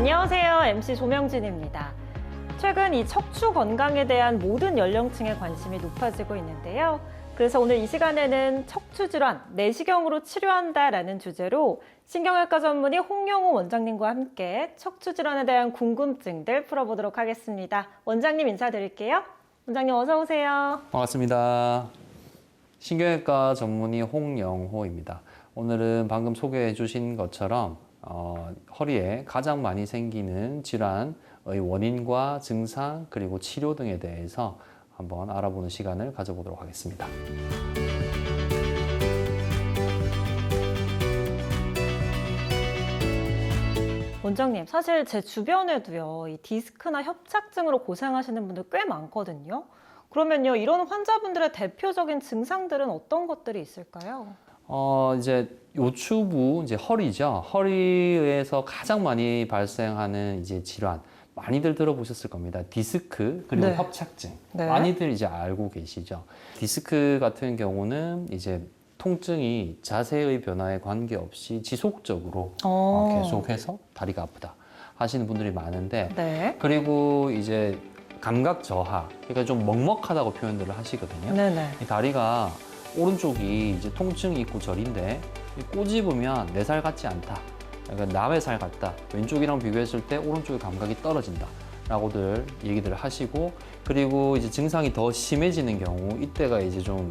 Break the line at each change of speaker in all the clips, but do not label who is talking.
안녕하세요. MC 조명진입니다. 최근 이 척추 건강에 대한 모든 연령층의 관심이 높아지고 있는데요. 그래서 오늘 이 시간에는 척추 질환, 내시경으로 치료한다라는 주제로 신경외과 전문의 홍영호 원장님과 함께 척추 질환에 대한 궁금증들 풀어보도록 하겠습니다. 원장님 인사드릴게요. 원장님 어서 오세요.
반갑습니다. 신경외과 전문의 홍영호입니다. 오늘은 방금 소개해 주신 것처럼 허리에 가장 많이 생기는 질환의 원인과 증상 그리고 치료 등에 대해서 한번 알아보는 시간을 가져보도록 하겠습니다.
원장님, 사실 제 주변에도요, 이 디스크나 협착증으로 고생하시는 분들 꽤 많거든요. 그러면요, 이런 환자분들의 대표적인 증상들은 어떤 것들이 있을까요?
이제 요추부, 이제 허리죠. 허리에서 가장 많이 발생하는 이제 질환. 많이들 들어보셨을 겁니다. 디스크, 그리고
네.
협착증.
네.
많이들 이제 알고 계시죠. 디스크 같은 경우는 이제 통증이 자세의 변화에 관계없이 지속적으로 계속해서 다리가 아프다 하시는 분들이 많은데,
네.
그리고 이제 감각 저하, 그러니까 좀 먹먹하다고 표현들을 하시거든요.
네네.
이 다리가 오른쪽이 이제 통증이 있고 저린데 꼬집으면 내 살 같지 않다. 그러니까 남의 살 같다. 왼쪽이랑 비교했을 때 오른쪽의 감각이 떨어진다. 라고들 얘기들 하시고, 그리고 이제 증상이 더 심해지는 경우 이때가 이제 좀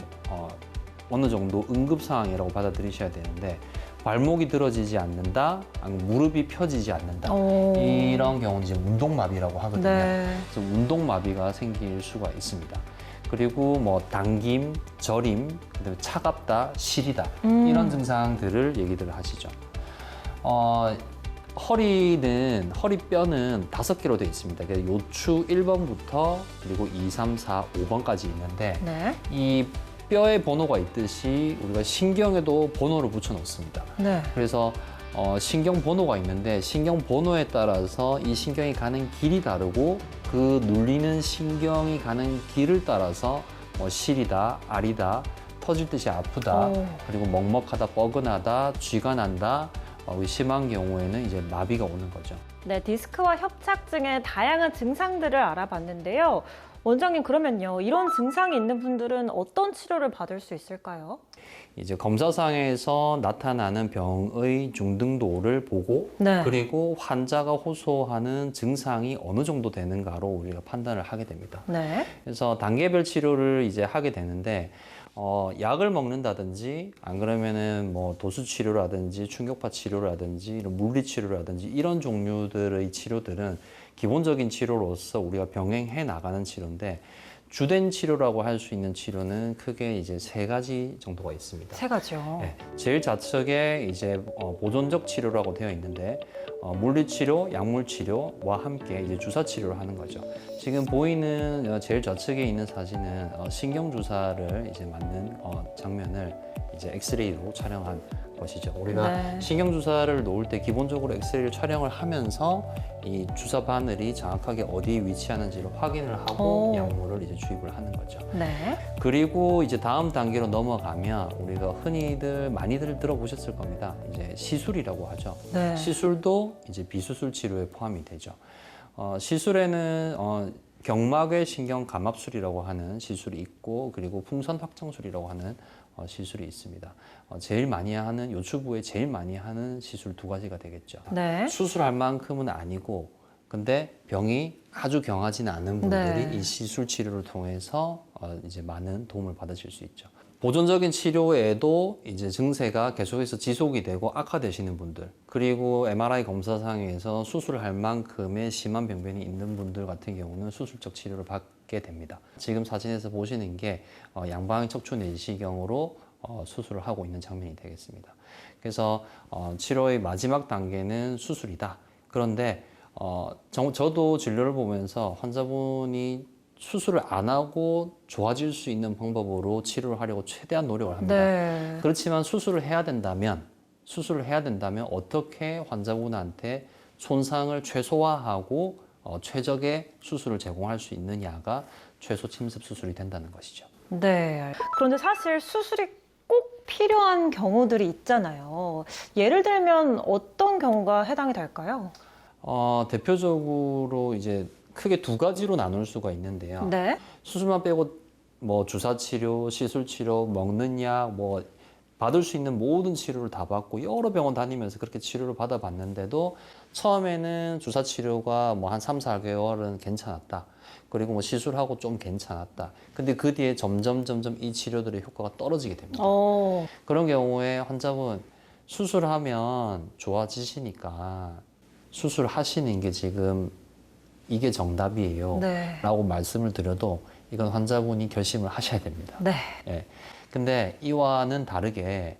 어느 정도 응급 상황이라고 받아들이셔야 되는데, 발목이 들어지지 않는다, 아니면 무릎이 펴지지 않는다. 이런 경우는 이제 운동마비라고 하거든요.
네.
그래서 운동마비가 생길 수가 있습니다. 그리고 뭐 당김, 저림, 그다음에 차갑다, 시리다 이런 증상들을 얘기들 하시죠. 허리뼈는 5개로 되어 있습니다. 그래서 요추 1번부터 그리고 2, 3, 4, 5번까지 있는데,
네.
이 뼈에 번호가 있듯이 우리가 신경에도 번호를 붙여 놓습니다.
네.
그래서 신경 번호가 있는데, 신경 번호에 따라서 이 신경이 가는 길이 다르고, 그 눌리는 신경이 가는 길을 따라서 시리다, 아리다, 터질 듯이 아프다, 그리고 먹먹하다, 뻐근하다, 쥐가 난다, 심한 경우에는 이제 마비가 오는 거죠.
네, 디스크와 협착증의 다양한 증상들을 알아봤는데요. 원장님, 그러면요, 이런 증상이 있는 분들은 어떤 치료를 받을 수 있을까요?
이제 검사상에서 나타나는 병의 중등도를 보고,
네.
그리고 환자가 호소하는 증상이 어느 정도 되는가로 우리가 판단을 하게 됩니다.
네.
그래서 단계별 치료를 이제 하게 되는데, 약을 먹는다든지, 안 그러면은 뭐 도수 치료라든지 충격파 치료라든지 이런 물리 치료라든지 이런 종류들의 치료들은 기본적인 치료로서 우리가 병행해 나가는 치료인데, 주된 치료라고 할 수 있는 치료는 크게 이제 3가지 정도가 있습니다.
3가지요.
네, 제일 좌측에 이제 보존적 치료라고 되어 있는데, 물리치료, 약물치료와 함께 이제 주사치료를 하는 거죠. 지금 보이는 제일 좌측에 있는 사진은 신경주사를 이제 맞는 장면을 이제 엑스레이로 촬영한 것이죠. 우리가
네.
신경주사를 놓을 때 기본적으로 엑스레이를 촬영을 하면서 이 주사 바늘이 정확하게 어디에 위치하는지를 확인을 하고 약물을 이제 주입을 하는 거죠.
네.
그리고 이제 다음 단계로 넘어가면 우리가 흔히들 많이들 들어보셨을 겁니다. 이제 시술이라고 하죠.
네.
시술도 이제 비수술 치료에 포함이 되죠. 시술에는 경막외 신경 감압술이라고 하는 시술이 있고, 그리고 풍선 확장술이라고 하는 시술이 있습니다. 제일 많이 하는, 요추부에 제일 많이 하는 시술 2가지가 되겠죠.
네.
수술할 만큼은 아니고, 근데 병이 아주 경하지는 않은 분들이
네.
이 시술 치료를 통해서 이제 많은 도움을 받으실 수 있죠. 보존적인 치료에도 이제 증세가 계속해서 지속이 되고 악화되시는 분들, 그리고 MRI 검사상에서 수술할 만큼의 심한 병변이 있는 분들 같은 경우는 수술적 치료를 받게 됩니다. 지금 사진에서 보시는 게 양방향 척추 내시경으로 수술을 하고 있는 장면이 되겠습니다. 그래서 치료의 마지막 단계는 수술이다. 그런데 저도 진료를 보면서 환자분이 수술을 안 하고 좋아질 수 있는 방법으로 치료를 하려고 최대한 노력을 합니다.
네.
그렇지만 수술을 해야 된다면 어떻게 환자분한테 손상을 최소화하고 최적의 수술을 제공할 수 있느냐가 최소 침습 수술이 된다는 것이죠.
네. 그런데 사실 수술이 꼭 필요한 경우들이 있잖아요. 예를 들면 어떤 경우가 해당이 될까요?
대표적으로 이제 크게 두 가지로 나눌 수가 있는데요.
네.
수술만 빼고 뭐 주사 치료, 시술 치료, 먹는 약, 뭐 받을 수 있는 모든 치료를 다 받고 여러 병원 다니면서 그렇게 치료를 받아봤는데도 처음에는 주사 치료가 뭐 한 3, 4개월은 괜찮았다. 그리고 뭐 시술하고 좀 괜찮았다. 근데 그 뒤에 점점 이 치료들의 효과가 떨어지게 됩니다. 그런 경우에 환자분 수술하면 좋아지시니까 수술하시는 게 지금 이게 정답이에요.
네.
라고 말씀을 드려도 이건 환자분이 결심을 하셔야 됩니다.
네.
예. 근데 이와는 다르게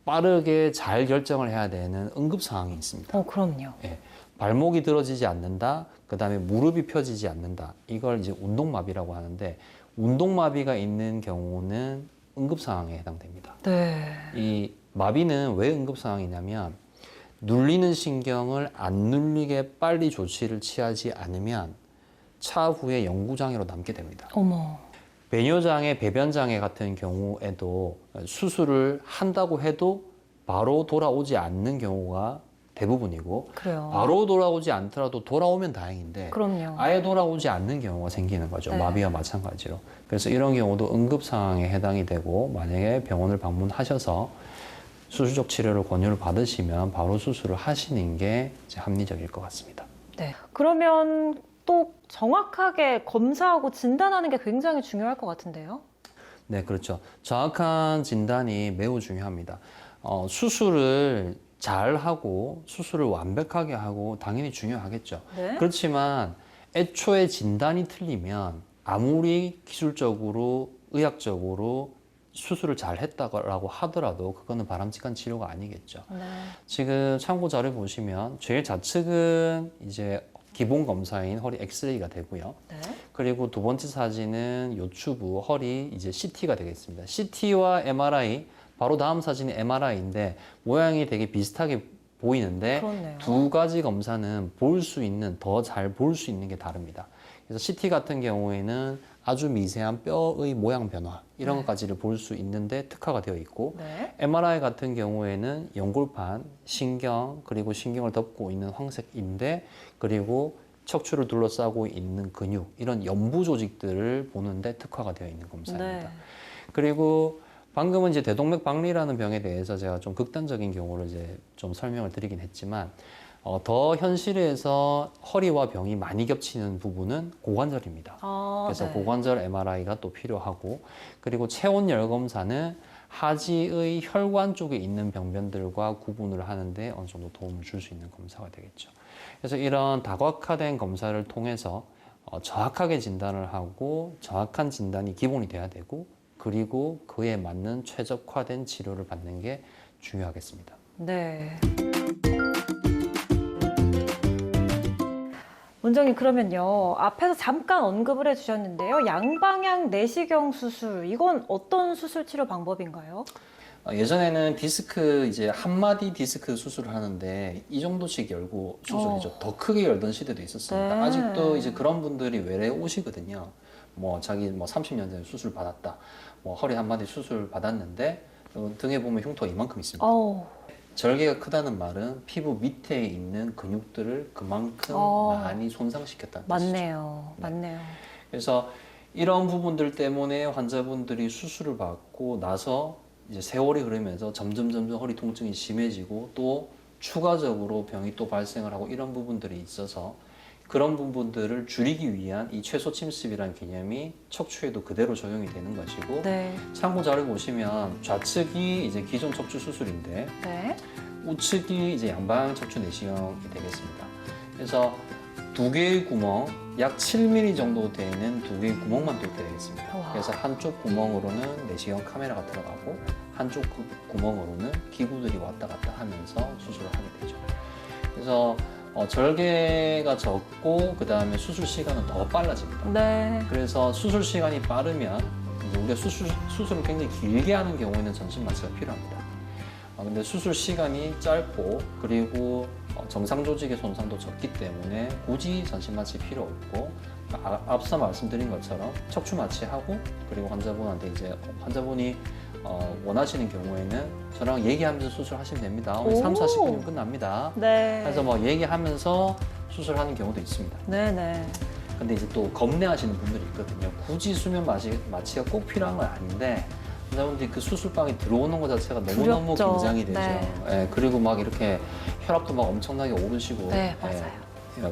빠르게 잘 결정을 해야 되는 응급 상황이 있습니다.
그럼요.
예. 발목이 들어지지 않는다. 그다음에 무릎이 펴지지 않는다. 이걸 이제 운동마비라고 하는데 운동마비가 있는 경우는 응급 상황에 해당됩니다.
네.
이 마비는 왜 응급 상황이냐면 눌리는 신경을 안 눌리게 빨리 조치를 취하지 않으면 차후에 영구장애로 남게 됩니다.
어머.
배뇨장애, 배변장애 같은 경우에도 수술을 한다고 해도 바로 돌아오지 않는 경우가 대부분이고
그래요.
바로 돌아오지 않더라도 돌아오면 다행인데
그럼요.
아예 돌아오지 않는 경우가 생기는 거죠.
네.
마비와 마찬가지로. 그래서 이런 경우도 응급 상황에 해당이 되고 만약에 병원을 방문하셔서 수술적 치료를 권유를 받으시면 바로 수술을 하시는 게 이제 합리적일 것 같습니다.
네. 그러면 또 정확하게 검사하고 진단하는 게 굉장히 중요할 것 같은데요.
네, 그렇죠. 정확한 진단이 매우 중요합니다. 수술을 잘 하고 수술을 완벽하게 하고 당연히 중요하겠죠.
네.
그렇지만 애초에 진단이 틀리면 아무리 기술적으로 의학적으로 수술을 잘 했다고 하더라도 그거는 바람직한 치료가 아니겠죠.
네.
지금 참고 자료 보시면 제일 좌측은 이제 기본 검사인 허리 엑스레이가 되고요.
네.
그리고 두 번째 사진은 요추부 허리 이제 CT가 되겠습니다. CT와 MRI 바로 다음 사진이 MRI인데 모양이 되게 비슷하게 보이는데
그렇네요.
두 가지 검사는 볼 수 있는 더 잘 볼 수 있는 게 다릅니다. 그래서 CT 같은 경우에는 아주 미세한 뼈의 모양 변화 이런 것까지를 볼 수 있는데 특화가 되어 있고
네.
MRI 같은 경우에는 연골판, 신경 그리고 신경을 덮고 있는 황색인대 그리고 척추를 둘러싸고 있는 근육 이런 연부 조직들을 보는데 특화가 되어 있는 검사입니다.
네.
그리고 방금은 이제 대동맥 박리라는 병에 대해서 제가 좀 극단적인 경우를 이제 좀 설명을 드리긴 했지만 더 현실에서 허리와 병이 많이 겹치는 부분은 고관절입니다. 그래서
네.
고관절 MRI가 또 필요하고 그리고 체온열 검사는 하지의 혈관 쪽에 있는 병변들과 구분을 하는데 어느 정도 도움을 줄 수 있는 검사가 되겠죠. 그래서 이런 다각화된 검사를 통해서 정확하게 진단을 하고 정확한 진단이 기본이 돼야 되고 그리고 그에 맞는 최적화된 치료를 받는 게 중요하겠습니다.
네. 원장님 그러면요. 앞에서 잠깐 언급을 해주셨는데요. 양방향 내시경 수술 이건 어떤 수술 치료 방법인가요?
예전에는 디스크 이제 한마디 디스크 수술을 하는데 이 정도씩 열고 수술이죠. 더 크게 열던 시대도 있었습니다.
네.
아직도 이제 그런 분들이 외래 오시거든요. 뭐 자기 뭐 30년 전에 수술 받았다. 뭐 허리 한마디 수술 받았는데 등에 보면 흉터가 이만큼 있습니다. 절개가 크다는 말은 피부 밑에 있는 근육들을 그만큼 많이 손상시켰다는 뜻이죠.
맞네요.
네.
맞네요.
그래서 이런 부분들 때문에 환자분들이 수술을 받고 나서 이제 세월이 흐르면서 점점 허리 통증이 심해지고 또 추가적으로 병이 또 발생을 하고 이런 부분들이 있어서 그런 부분들을 줄이기 위한 이 최소 침습이라는 개념이 척추에도 그대로 적용이 되는 것이고
네.
참고 자료 보시면 좌측이 이제 기존 척추 수술인데
네.
우측이 이제 양방향 척추 내시경이 되겠습니다. 그래서 두 개의 구멍, 약 7mm 정도 되는 두 개의 구멍만 뚫게 되겠습니다.
와.
그래서 한쪽 구멍으로는 내시경 카메라가 들어가고 한쪽 구멍으로는 기구들이 왔다 갔다 하면서 수술을 하게 되죠. 그래서 절개가 적고 그 다음에 수술 시간은 더 빨라집니다.
네.
그래서 수술 시간이 빠르면 이제 우리가 수술을 굉장히 길게 하는 경우에는 전신 마취가 필요합니다. 근데 수술 시간이 짧고 그리고 정상 조직의 손상도 적기 때문에 굳이 전신 마취 필요 없고 앞서 말씀드린 것처럼 척추 마취하고 그리고 환자분한테 이제 환자분이 원하시는 경우에는 저랑 얘기하면서 수술하시면 됩니다.
오.
3, 40분이면 끝납니다.
네.
그래서 뭐 얘기하면서 수술하는 경우도 있습니다.
네네.
근데 이제 또 겁내하시는 분들이 있거든요. 굳이 수면 마취가 꼭 필요한 건 아닌데 환자분들이 그 수술방에 들어오는 것 자체가 너무너무
두렵죠.
긴장이 되죠.
네.
예, 그리고 막 이렇게 혈압도 막 엄청나게 오르시고
네, 맞아요.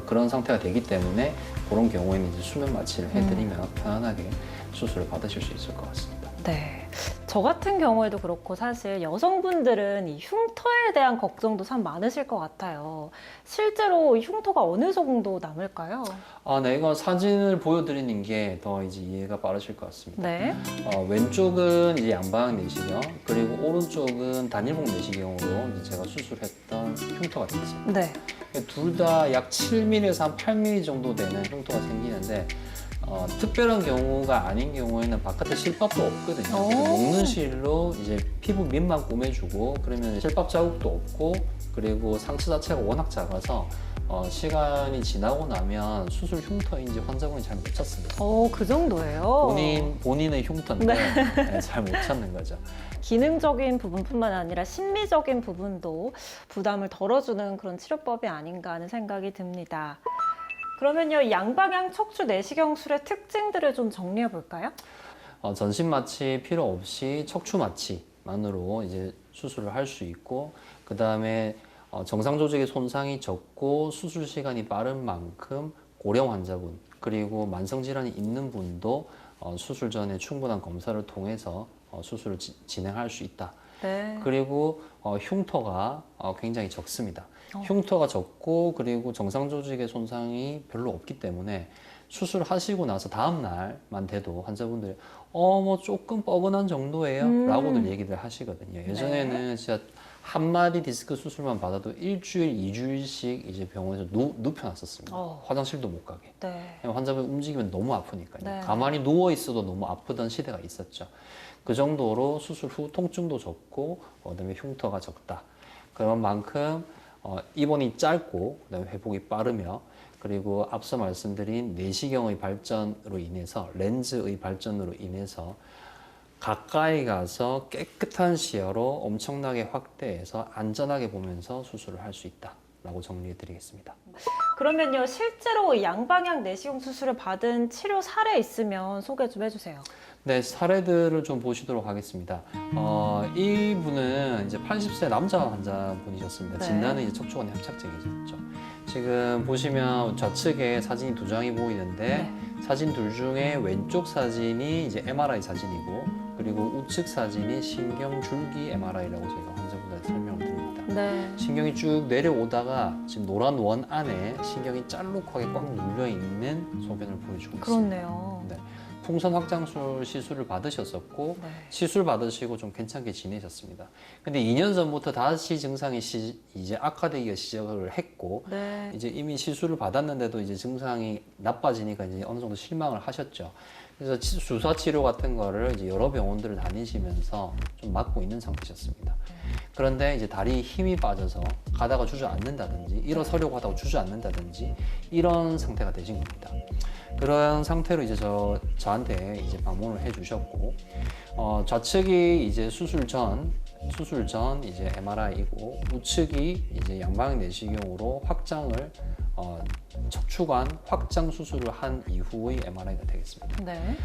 그런 상태가 되기 때문에 그런 경우에는 이제 수면 마취를 해드리면 편안하게 수술을 받으실 수 있을 것 같습니다.
네. 저 같은 경우에도 그렇고 사실 여성분들은 이 흉터에 대한 걱정도 참 많으실 것 같아요. 실제로 흉터가 어느 정도 남을까요?
네, 이건 사진을 보여드리는 게 더 이제 이해가 빠르실 것 같습니다.
네.
왼쪽은 이제 양방향 내시경, 그리고 오른쪽은 단일봉 내시경으로 이제 제가 수술했던 흉터가 되겠습니다.
네.
둘 다 약 7mm에서 한 8mm 정도 되는 흉터가 생기는데 특별한 경우가 아닌 경우에는 바깥에 실밥도 없거든요.
오.
그래서 먹는 실로 이제 피부 밑만 꾸며주고 그러면 실밥 자국도 없고 그리고 상처 자체가 워낙 작아서 시간이 지나고 나면 수술 흉터인지 환자분이 잘 못 찾습니다.
그 정도예요?
본인의 흉터인데 네, 잘 못 찾는 거죠.
기능적인 부분뿐만 아니라 심리적인 부분도 부담을 덜어주는 그런 치료법이 아닌가 하는 생각이 듭니다. 그러면요, 양방향 척추 내시경술의 특징들을 좀 정리해 볼까요?
전신 마취 필요 없이 척추 마취만으로 이제 수술을 할 수 있고, 그 다음에 정상 조직의 손상이 적고 수술 시간이 빠른 만큼 고령 환자분 그리고 만성 질환이 있는 분도 수술 전에 충분한 검사를 통해서 수술을 진행할 수 있다.
네.
그리고 흉터가 굉장히 적습니다. 흉터가 적고 그리고 정상 조직의 손상이 별로 없기 때문에 수술하시고 나서 다음 날만 돼도 환자분들이 뭐 조금 뻐근한 정도예요 라고들 얘기를 하시거든요. 예전에는 진짜 한 마디 디스크 수술만 받아도 일주일, 2주일씩 이제 병원에서 눕혀놨었습니다. 화장실도 못 가게.
네.
환자분이 움직이면 너무 아프니까요.
네.
가만히 누워 있어도 너무 아프던 시대가 있었죠. 그 정도로 수술 후 통증도 적고 그다음에 흉터가 적다. 그런 만큼 입원이 짧고 그다음에 회복이 빠르며 그리고 앞서 말씀드린 내시경의 발전으로 인해서 렌즈의 발전으로 인해서 가까이 가서 깨끗한 시야로 엄청나게 확대해서 안전하게 보면서 수술을 할 수 있다라고 정리해 드리겠습니다.
그러면요, 실제로 양방향 내시경 수술을 받은 치료 사례 있으면 소개 좀 해주세요.
네, 사례들을 좀 보시도록 하겠습니다. 이분은 이제 80세 남자 환자분이셨습니다.
네.
진단은 이제 척추관 협착증이죠. 지금 보시면 좌측에 사진이 두 장이 보이는데
네.
사진 둘 중에 왼쪽 사진이 이제 MRI 사진이고 그리고 우측 사진이 신경줄기 MRI라고 저희가 환자분들한테 설명을 드립니다.
네.
신경이 쭉 내려오다가 지금 노란 원 안에 신경이 짤록하게 꽉 눌려 있는 소견을 보여주고 있습니다.
그렇네요.
네. 풍선 확장술 시술을 받으셨었고
네.
시술 받으시고 좀 괜찮게 지내셨습니다. 근데 2년 전부터 다시 증상이 이제 악화되기가 시작을 했고
네.
이제 이미 시술을 받았는데도 이제 증상이 나빠지니까 이제 어느 정도 실망을 하셨죠. 그래서 주사 치료 같은 거를 이제 여러 병원들을 다니시면서 좀 맡고 있는 상태셨습니다. 그런데 이제 다리에 힘이 빠져서 가다가 주저앉는다든지 일어서려고 하다가 주저앉는다든지 이런 상태가 되신 겁니다. 그런 상태로 이제 저한테 이제 방문을 해주셨고 좌측이 이제 수술 전 이제 MRI이고 우측이 이제 양방향 내시경으로 확장을 척추관 확장 수술을 한 이후의 MRI가 되겠습니다.
네.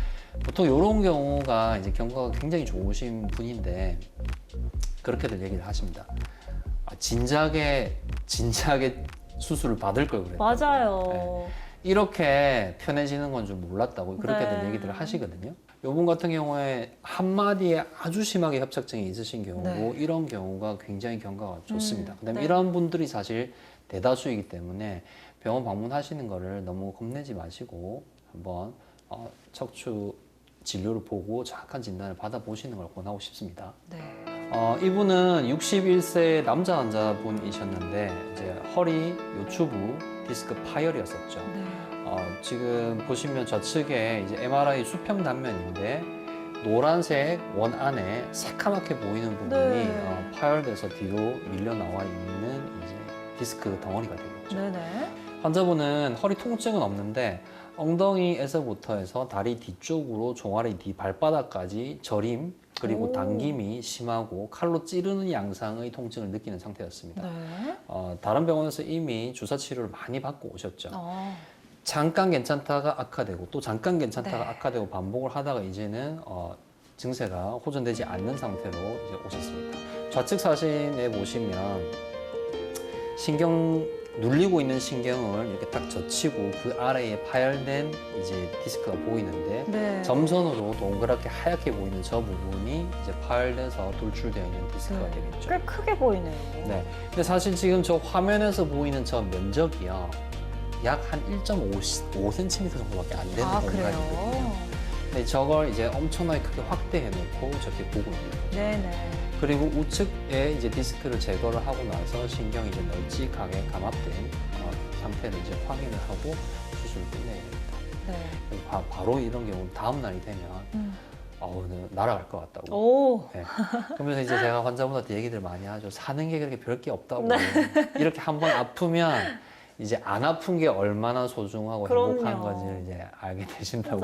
보통 이런 경우가 이제 경과가 굉장히 좋으신 분인데 그렇게들 얘기를 하십니다. 진작에 수술을 받을 걸 그랬다.
맞아요.
네. 이렇게 편해지는 건 좀 몰랐다고 그렇게들
네.
얘기들을 하시거든요. 요분 같은 경우에 한마디에 아주 심하게 협착증이 있으신 경우고
네.
이런 경우가 굉장히 경과가 좋습니다. 그다음에
네.
이런 분들이 사실 대다수이기 때문에 병원 방문하시는 거를 너무 겁내지 마시고 한번 척추 진료를 보고 정확한 진단을 받아보시는 걸 권하고 싶습니다.
네.
이분은 61세 남자 환자분이셨는데 이제 허리 요추부 디스크 파열이었었죠.
네.
지금 보시면 좌측에 이제 MRI 수평 단면인데 노란색 원 안에 새카맣게 보이는 부분이
네.
파열돼서 뒤로 밀려 나와 있는 이제 디스크 덩어리가 되겠죠.
네네.
환자분은 허리 통증은 없는데 엉덩이에서부터 해서 다리 뒤쪽으로 종아리 뒤 발바닥까지 저림 그리고
오.
당김이 심하고 칼로 찌르는 양상의 통증을 느끼는 상태였습니다.
네.
다른 병원에서 이미 주사 치료를 많이 받고 오셨죠.
어.
잠깐 괜찮다가 악화되고 또 잠깐 괜찮다가
네.
악화되고 반복을 하다가 이제는 증세가 호전되지 않는 상태로 이제 오셨습니다. 좌측 사진에 보시면 신경 눌리고 있는 신경을 이렇게 딱 젖히고 그 아래에 파열된 이제 디스크가 보이는데
네.
점선으로 동그랗게 하얗게 보이는 저 부분이 이제 파열돼서 돌출되어 있는 디스크가 되겠죠.
꽤 크게 보이네요.
네. 근데 사실 지금 저 화면에서 보이는 저 면적이요. 약 한 1.5cm 정도밖에 안 되는
아,
공간이거든요.
그래요?
근데 저걸 이제 엄청나게 크게 확대해 놓고 저렇게 보고 있는 거죠.
네네.
그리고 우측에 이제 디스크를 제거를 하고 나서 신경이 이제 널찍하게 감압된 상태를 이제 확인을 하고 수술을 끝내야 됩니다.
네.
그래서 바로 이런 경우 다음 날이 되면 날아갈 것 같다고.
오.
네. 그러면서 이제 제가 환자분한테 얘기들 많이 하죠. 사는 게 그렇게 별 게 없다고.
네.
이렇게 한번 아프면 이제 안 아픈 게 얼마나 소중하고 행복한
그럼요.
건지를 이제 알게 되신다고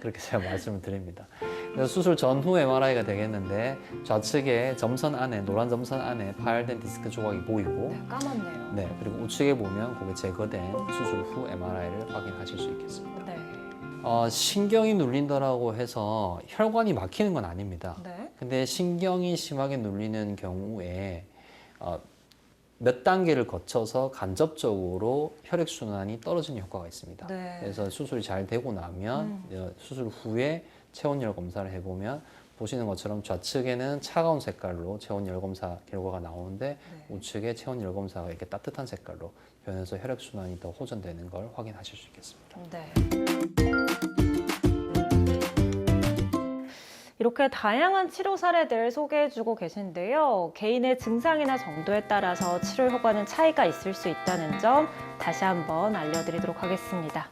그렇게 제가 말씀을 드립니다. 그래서 수술 전후 MRI가 되겠는데 좌측에 점선 안에 노란 점선 안에 파열된 디스크 조각이 보이고
네, 까맣네요.
네 그리고 우측에 보면 그게 제거된 수술 후 MRI를 확인하실 수 있겠습니다.
네.
신경이 눌린다라고 해서 혈관이 막히는 건 아닙니다.
네.
근데 신경이 심하게 눌리는 경우에 몇 단계를 거쳐서 간접적으로 혈액순환이 떨어지는 효과가 있습니다.
네.
그래서 수술이 잘 되고 나면 수술 후에 체온열 검사를 해보면 보시는 것처럼 좌측에는 차가운 색깔로 체온열 검사 결과가 나오는데
네.
우측에 체온열 검사가 이렇게 따뜻한 색깔로 변해서 혈액순환이 더 호전되는 걸 확인하실 수 있겠습니다.
네. 이렇게 다양한 치료 사례들 소개해주고 계신데요. 개인의 증상이나 정도에 따라서 치료 효과는 차이가 있을 수 있다는 점 다시 한번 알려드리도록 하겠습니다.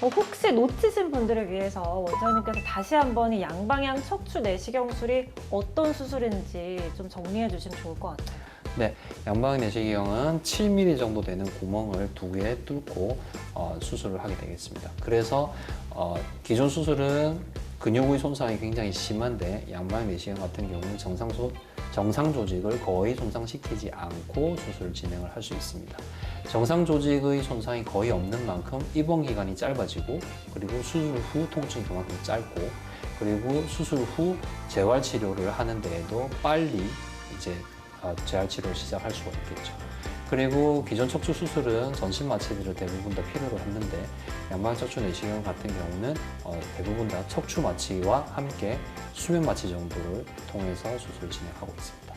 혹시 놓치신 분들을 위해서 원장님께서 다시 한번 이 양방향 척추 내시경술이 어떤 수술인지 좀 정리해 주시면 좋을 것 같아요.
네, 양방향 내시경은 7mm 정도 되는 구멍을 2개 뚫고 수술을 하게 되겠습니다. 그래서 기존 수술은 근육의 손상이 굉장히 심한데 양방향 내시경 같은 경우는 정상 조직을 거의 손상시키지 않고 수술을 진행을 할 수 있습니다. 정상 조직의 손상이 거의 없는 만큼 입원 기간이 짧아지고 그리고 수술 후 통증이 그만큼 짧고 그리고 수술 후 재활 치료를 하는 데에도 빨리 이제 재활 치료를 시작할 수가 있겠죠. 그리고 기존 척추 수술은 전신 마취들을 대부분 다 필요로 했는데 양방향 척추 내시경 같은 경우는 대부분 다 척추 마취와 함께 수면 마취 정도를 통해서 수술을 진행하고 있습니다.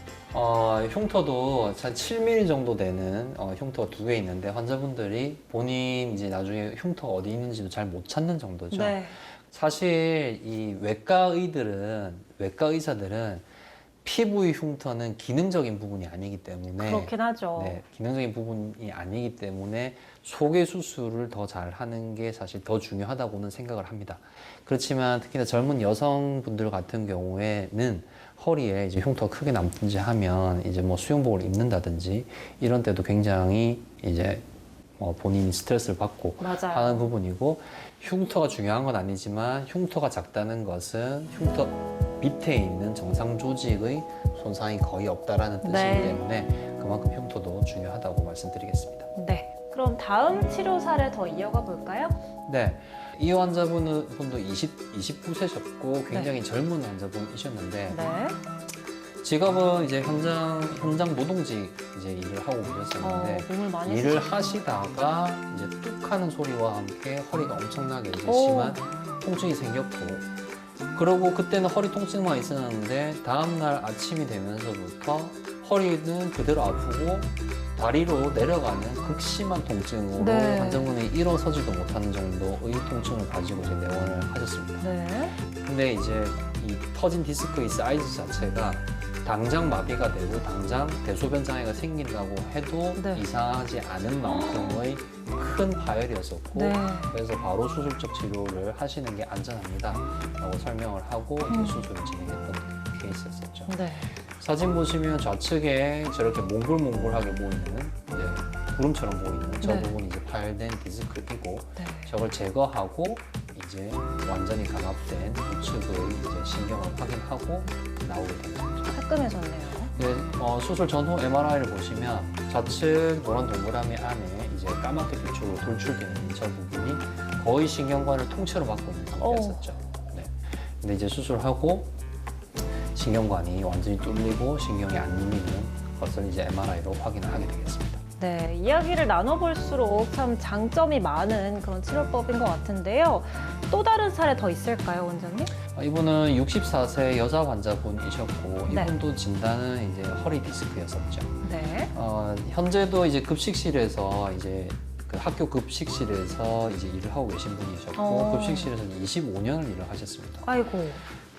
흉터도 한 7mm 정도 되는 흉터가 2개 있는데 환자분들이 본인 이제 나중에 흉터가 어디 있는지도 잘 못 찾는 정도죠.
네.
사실 이 외과 의사들은 피부의 흉터는 기능적인 부분이 아니기 때문에
그렇긴 하죠.
네, 기능적인 부분이 아니기 때문에 속의 수술을 더 잘하는 게 사실 더 중요하다고는 생각을 합니다. 그렇지만 특히나 젊은 여성분들 같은 경우에는 허리에 이제 흉터가 크게 남든지 하면 이제 뭐 수영복을 입는다든지 이런 때도 굉장히 이제 본인이 스트레스를 받고
맞아요.
하는 부분이고 흉터가 중요한 건 아니지만 흉터가 작다는 것은 흉터 밑에 있는 정상 조직의 손상이 거의 없다라는 뜻이기
네.
때문에 그만큼 흉터도 중요하다고 말씀드리겠습니다.
네. 그럼 다음 치료 사례 더 이어가 볼까요?
네, 이 환자분도 29세셨고 굉장히 젊은 환자분이셨는데
네.
직업은 이제 현장 노동직 이제 일을 하고 계셨었는데
몸을 많이
일을
쓰시구나.
하시다가 이제 뚝 하는 소리와 함께 허리가 엄청나게 이제
오.
심한 통증이 생겼고 그러고 그때는 허리 통증만 있었는데 다음날 아침이 되면서부터 허리는 그대로 아프고 다리로 내려가는 극심한 통증으로
네.
환자분이 일어서지도 못하는 정도의 통증을 가지고 이제 내원을 하셨습니다.
네.
근데 이제 이 터진 디스크의 사이즈 자체가 당장 마비가 되고 당장 대소변 장애가 생긴다고 해도
네.
이상하지 않은 만큼의 큰 파열이었었고
네.
그래서 바로 수술적 치료를 하시는 게 안전합니다 라고 설명을 하고 이제 수술을 진행했던 케이스였었죠.
네.
사진 보시면 좌측에 저렇게 몽글몽글하게 보이는 이제 구름처럼 보이는 저
네.
부분이 이제 파열된 디스크이고
네.
저걸 제거하고 이제 완전히 감압된 우측의 이제 신경을 확인하고 나오게 되는 거죠.
깔끔해졌네요.
수술 전후 MRI를 보시면 좌측 노란 동그라미 안에 이제 까맣게 빛으로 돌출되는 저 부분이 거의 신경관을 통째로 막고 있는 상태였었죠. 네. 근데 이제 수술하고 신경관이 완전히 뚫리고 신경이 안 눌리는 것을 이제 MRI로 확인을 하게 되겠습니다.
네, 이야기를 나눠볼수록 참 장점이 많은 그런 치료법인 것 같은데요. 또 다른 사례 더 있을까요, 원장님?
이분은 64세 여자 환자분이셨고
네.
이분도 진단은 이제 허리 디스크였었죠.
네.
현재도 이제 급식실에서 이제 그 학교 급식실에서 이제 일을 하고 계신 분이셨고 급식실에서 25년을 일을 하셨습니다.
아이고.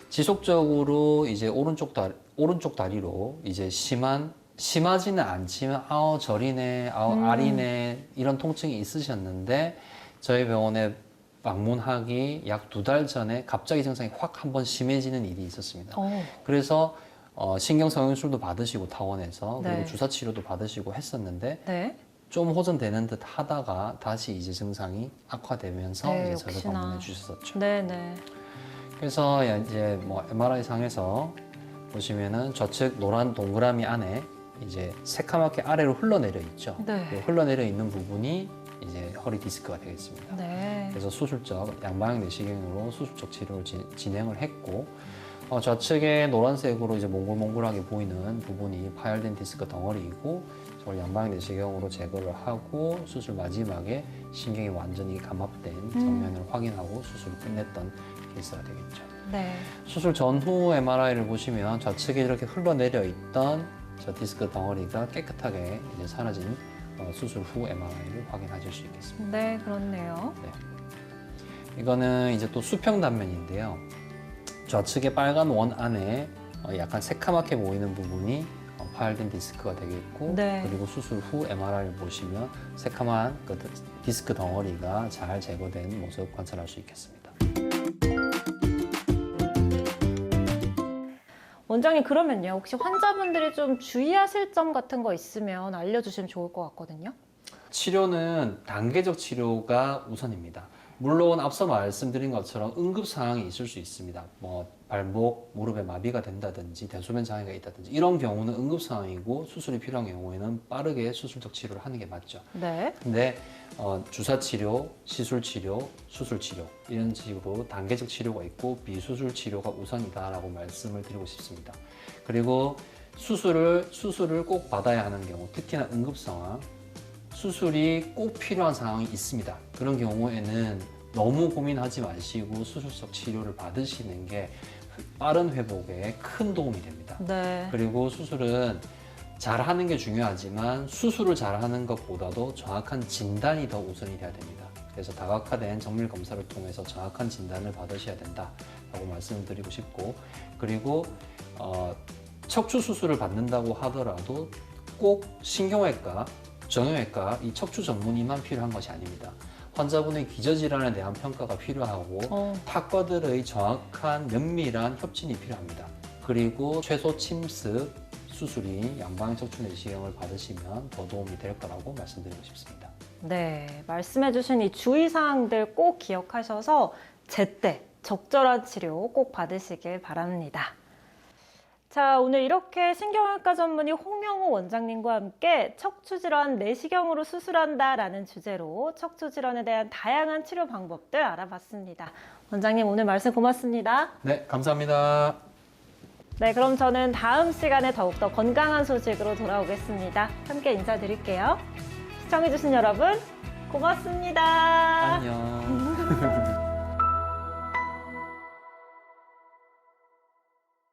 지속적으로 이제 오른쪽 다리로 이제 심하지는 않지만 저리네, 아리네 이런 통증이 있으셨는데 저희 병원에 방문하기 약 2달 전에 갑자기 증상이 확 한번 심해지는 일이 있었습니다. 그래서 신경성형술도 받으시고 타원에서
네.
그리고 주사 치료도 받으시고 했었는데
네.
좀 호전되는 듯 하다가 다시 이제 증상이 악화되면서
네,
이제 저를
역시나.
방문해 주셨었죠.
네네.
그래서 이제 뭐 MRI 상에서 보시면은 좌측 노란 동그라미 안에 이제 새카맣게 아래로 흘러내려 있죠.
네.
그 흘러내려 있는 부분이 이제 허리 디스크가 되겠습니다.
네.
그래서 수술적 양방향 내시경으로 수술적 치료를 진행을 했고 좌측에 노란색으로 이제 몽글몽글하게 보이는 부분이 파열된 디스크 덩어리이고 저걸 양방향 내시경으로 제거를 하고 수술 마지막에 신경이 완전히 감압된 정면을 확인하고 수술을 끝냈던 케이스가 되겠죠.
네.
수술 전후 MRI를 보시면 좌측에 이렇게 흘러내려 있던 저 디스크 덩어리가 깨끗하게 이제 사라진 수술 후 MRI를 확인하실 수 있겠습니다.
네, 그렇네요.
이거는 이제 또 수평 단면인데요. 좌측의 빨간 원 안에 약간 새카맣게 보이는 부분이 파열된 디스크가 되겠고
네.
그리고 수술 후 MRI를 보시면 새카만 그 디스크 덩어리가 잘 제거된 모습 관찰할 수 있겠습니다.
원장님, 그러면요. 혹시 환자분들이 좀 주의하실 점 같은 거 있으면 알려주시면 좋을 것 같거든요.
치료는 단계적 치료가 우선입니다. 물론 앞서 말씀드린 것처럼 응급 상황이 있을 수 있습니다. 뭐 발목, 무릎에 마비가 된다든지 대소변 장애가 있다든지 이런 경우는 응급 상황이고 수술이 필요한 경우에는 빠르게 수술적 치료를 하는 게 맞죠.
네.
근데 주사 치료, 시술 치료, 수술 치료 이런 식으로 단계적 치료가 있고 비수술 치료가 우선이다라고 말씀을 드리고 싶습니다. 그리고 수술을 꼭 받아야 하는 경우, 특히나 응급 상황, 수술이 꼭 필요한 상황이 있습니다. 그런 경우에는 너무 고민하지 마시고 수술적 치료를 받으시는 게 빠른 회복에 큰 도움이 됩니다.
네.
그리고 수술은 잘하는 게 중요하지만 수술을 잘하는 것보다도 정확한 진단이 더 우선이 돼야 됩니다. 그래서 다각화된 정밀 검사를 통해서 정확한 진단을 받으셔야 된다라고 말씀을 드리고 싶고, 그리고 척추 수술을 받는다고 하더라도 꼭 신경외과, 정형외과 이 척추 전문의만 필요한 것이 아닙니다. 환자분의 기저질환에 대한 평가가 필요하고 탁과들의 정확한 면밀한 협진이 필요합니다. 그리고 최소 침습 수술이 양방향 척추 내시경을 받으시면 더 도움이 될 거라고 말씀드리고 싶습니다.
네, 말씀해주신 이 주의사항들 꼭 기억하셔서 제때 적절한 치료 꼭 받으시길 바랍니다. 자, 오늘 이렇게 신경외과 전문의 홍영호 원장님과 함께 척추질환 내시경으로 수술한다라는 주제로 척추질환에 대한 다양한 치료 방법들 알아봤습니다. 원장님, 오늘 말씀 고맙습니다.
네, 감사합니다.
네, 그럼 저는 다음 시간에 더욱더 건강한 소식으로 돌아오겠습니다. 함께 인사드릴게요. 시청해주신 여러분, 고맙습니다.
안녕.